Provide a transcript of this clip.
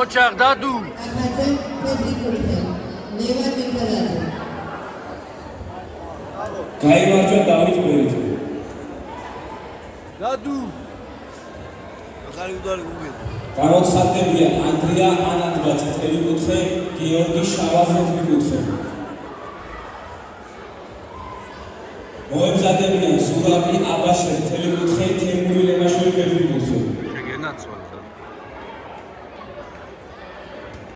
ოჩახ დადუ გაიმარჯვა დავით ბერიძე დადუ ახალი უდარი გუგე გამოცხადდებიან ანდრია ანანდრა წითელი კუთხე გიორგი შავაზი კუთხე მოემზადებიან ზურაბი აბაშე წითელი კუთხე თემური